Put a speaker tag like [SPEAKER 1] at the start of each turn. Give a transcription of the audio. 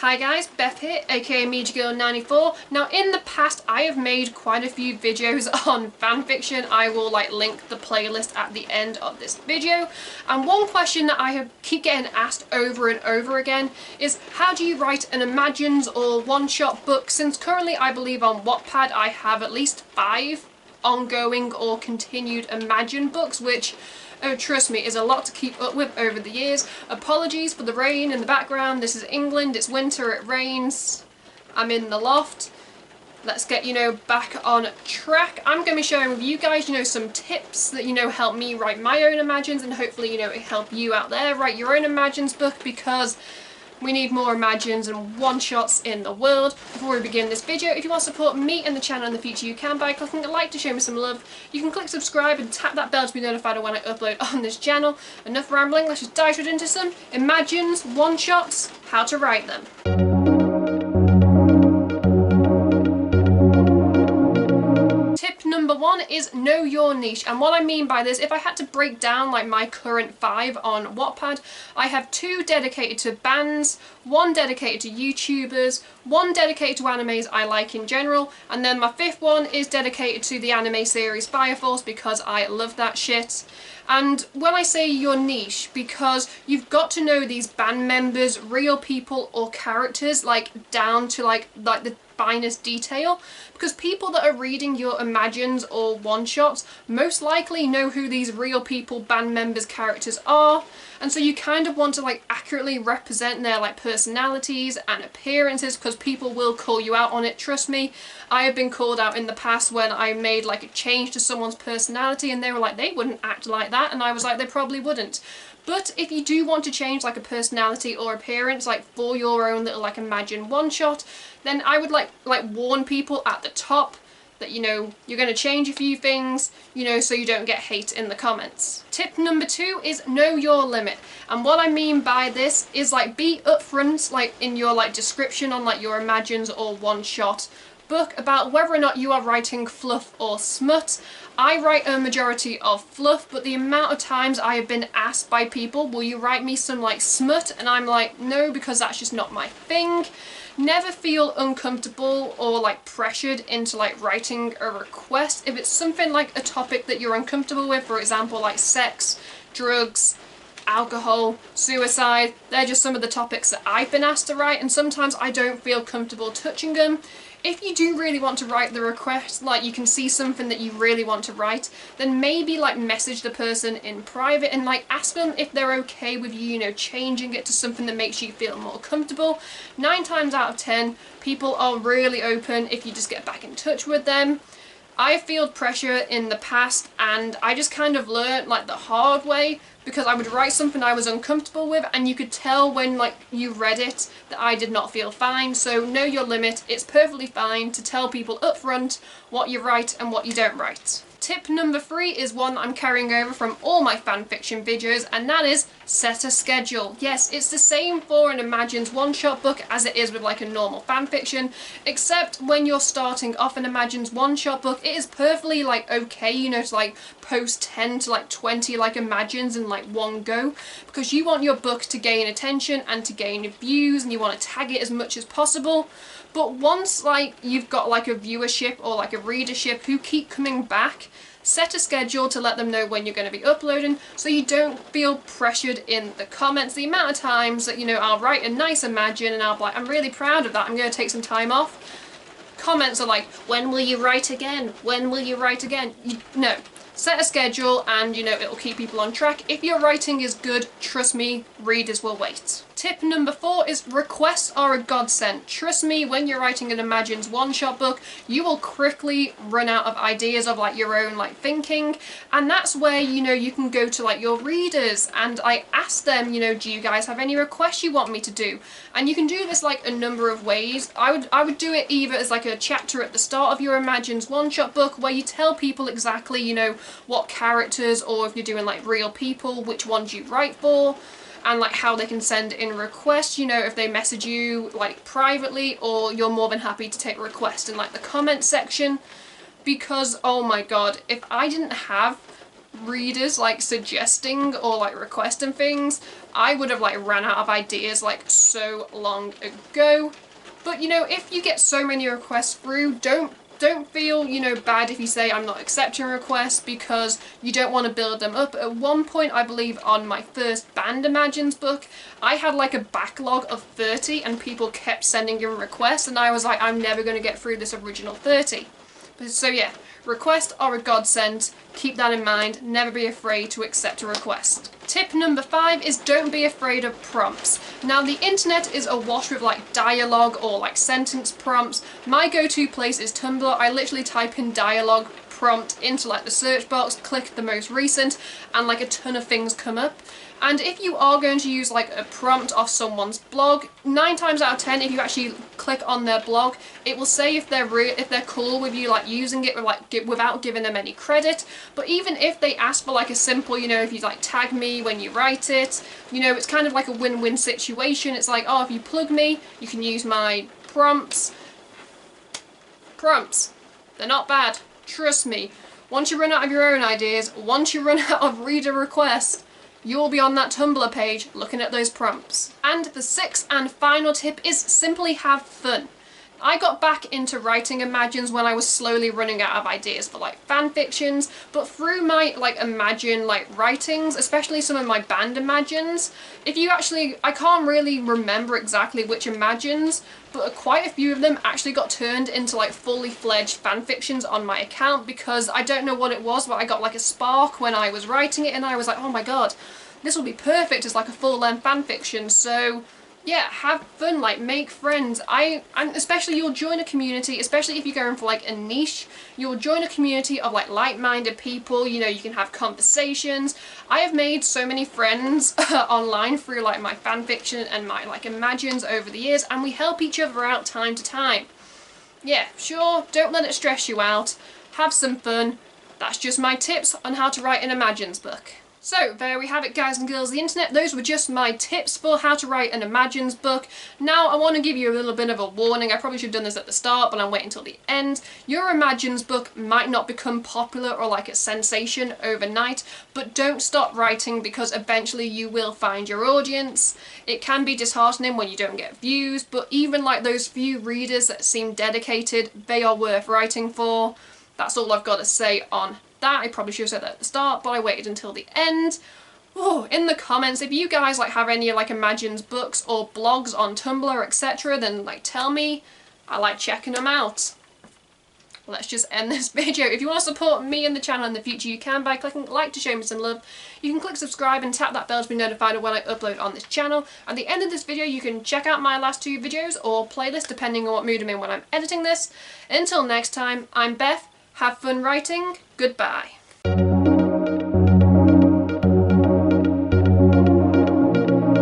[SPEAKER 1] Hi guys, Beth here, aka Mediagirl94. Now in the past I have made quite a few videos on fanfiction. I will link the playlist at the end of this video. And one question that I keep getting asked over and over again is how do you write an Imagines or one-shot book? Since currently I believe on Wattpad I have at least 5 ongoing or continued Imagine books, which, oh trust me, is a lot to keep up with over the years. Apologies for the rain in the background. This is England, it's winter, it rains. I'm in the loft. Let's get, back on track. I'm going to be sharing with you guys, some tips that, help me write my own Imagines, and hopefully, it help you out there write your own Imagines book, because we need more Imagines and one-shots in the world. Before we begin this video, if you want to support me and the channel in the future, you can by clicking a like to show me some love. You can click subscribe and tap that bell to be notified of when I upload on this channel. Enough rambling, let's just dive straight into some Imagines, one-shots, how to write them. Tip number 1 is know your niche, and what I mean by this, if I had to break down my current 5 on Wattpad, I have 2 dedicated to bands, 1 dedicated to YouTubers, 1 dedicated to animes I like in general, and then my 5th one is dedicated to the anime series Fire Force because I love that shit. And when I say your niche, because you've got to know these band members, real people or characters, down to the finest detail, because people that are reading your Imagines or one-shots most likely know who these real people, band members, characters are, and so you kind of want to accurately represent their personalities and appearances, because people will call you out on it. Trust me, I have been called out in the past when I made a change to someone's personality and they were like, they wouldn't act like that, and I was like, they probably wouldn't. But if you do want to change a personality or appearance for your own little Imagine one-shot, then I would warn people at the top that you're going to change a few things, so you don't get hate in the comments. Tip number 2 is know your limit. And what I mean by this is be upfront in your description on your Imagines or one-shot book about whether or not you are writing fluff or smut. I write a majority of fluff, but the amount of times I have been asked by people, will you write me some smut? And I'm like, no, because that's just not my thing. Never feel uncomfortable or pressured into writing a request. If it's something a topic that you're uncomfortable with, for example sex, drugs, alcohol, suicide, they're just some of the topics that I've been asked to write, and sometimes I don't feel comfortable touching them. If you do really want to write the request, you can see something that you really want to write, then maybe message the person in private and ask them if they're okay with you, changing it to something that makes you feel more comfortable. 9 times out of 10, people are really open if you just get back in touch with them. I felt pressure in the past, and I just kind of learned the hard way, because I would write something I was uncomfortable with and you could tell when you read it that I did not feel fine. So know your limit. It's perfectly fine to tell people up front what you write and what you don't write. Tip number 3 is one I'm carrying over from all my fanfiction videos, and that is set a schedule. Yes, it's the same for an Imagines one-shot book as it is with a normal fanfiction, except when you're starting off an Imagines one-shot book, it is perfectly okay, to post 10 to 20 Imagines in one go, because you want your book to gain attention and to gain views, and you want to tag it as much as possible. But once you've got a viewership or a readership who keep coming back, set a schedule to let them know when you're going to be uploading, so you don't feel pressured in the comments. The amount of times that I'll write a nice Imagine and I'll be I'm really proud of that, I'm going to take some time off. Comments are when will you write again? When will you write again? No. Set a schedule and it'll keep people on track. If your writing is good, trust me, readers will wait. Tip number 4 is requests are a godsend. Trust me, when you're writing an Imagines one-shot book, you will quickly run out of ideas of your own thinking, and that's where you can go to your readers and ask them, do you guys have any requests you want me to do? And you can do this a number of ways. I would do it either as a chapter at the start of your Imagines one-shot book where you tell people exactly what characters, or if you're doing real people, which ones you write for, and how they can send in requests, if they message you privately, or you're more than happy to take a request in the comment section. Because oh my god, if I didn't have readers like suggesting or like requesting things, I would have like ran out of ideas like so long ago. But you know, if you get so many requests through, don't feel, you know, bad if you say I'm not accepting requests, because you don't want to build them up. At one point, I believe on my first Banned Imagines book, I had like a backlog of 30 and people kept sending in requests, and I was like, I'm never going to get through this original 30. So yeah, requests are a godsend. Keep that in mind. Never be afraid to accept a request. Tip number 5 is don't be afraid of prompts. Now the internet is awash with like dialogue or like sentence prompts. My go-to place is Tumblr. I literally type in dialogue prompt into like the search box, click the most recent, and like a ton of things come up. And if you are going to use like a prompt off someone's blog, 9 times out of 10, if you actually click on their blog, it will say if they're cool with you like using it without giving them any credit. But even if they ask for like a simple, you know, if you like tag me when you write it, you know, it's kind of like a win-win situation. It's like, oh, if you plug me, you can use my prompts. Prompts, they're not bad. Trust me. Once you run out of your own ideas, once you run out of reader requests, you'll be on that Tumblr page looking at those prompts. And the 6th and final tip is simply have fun. I got back into writing Imagines when I was slowly running out of ideas for like fan fictions, but through my like Imagine like writings, especially some of my Banned Imagines, I can't really remember exactly which Imagines, but quite a few of them actually got turned into like fully fledged fan fictions on my account, because I don't know what it was, but I got like a spark when I was writing it and I was like, oh my god, this will be perfect as like a full-length fan fiction. So yeah, have fun, like make friends. And especially you'll join a community, especially if you're going for like a niche, you'll join a community of like-minded people, you know, you can have conversations. I have made so many friends online through like my fanfiction and my like Imagines over the years, and we help each other out time to time. Yeah, sure, don't let it stress you out. Have some fun. That's just my tips on how to write an Imagines book. So there we have it, guys and girls of the internet. Those were just my tips for how to write an Imagines book. Now I want to give you a little bit of a warning. I probably should have done this at the start, but I'm waiting until the end. Your Imagines book might not become popular or like a sensation overnight, but don't stop writing, because eventually you will find your audience. It can be disheartening when you don't get views, but even like those few readers that seem dedicated, they are worth writing for. That's all I've got to say on that. I probably should have said that at the start, but I waited until the end. Oh, in the comments, if you guys like have any like Imagines books or blogs on Tumblr, etc., then like tell me. I like checking them out. Let's just end this video. If you want to support me and the channel in the future, you can by clicking like to show me some love. You can click subscribe and tap that bell to be notified of when I upload on this channel. At the end of this video, you can check out my last 2 videos or playlist, depending on what mood I'm in when I'm editing this. Until next time, I'm Beth. Have fun writing. Goodbye.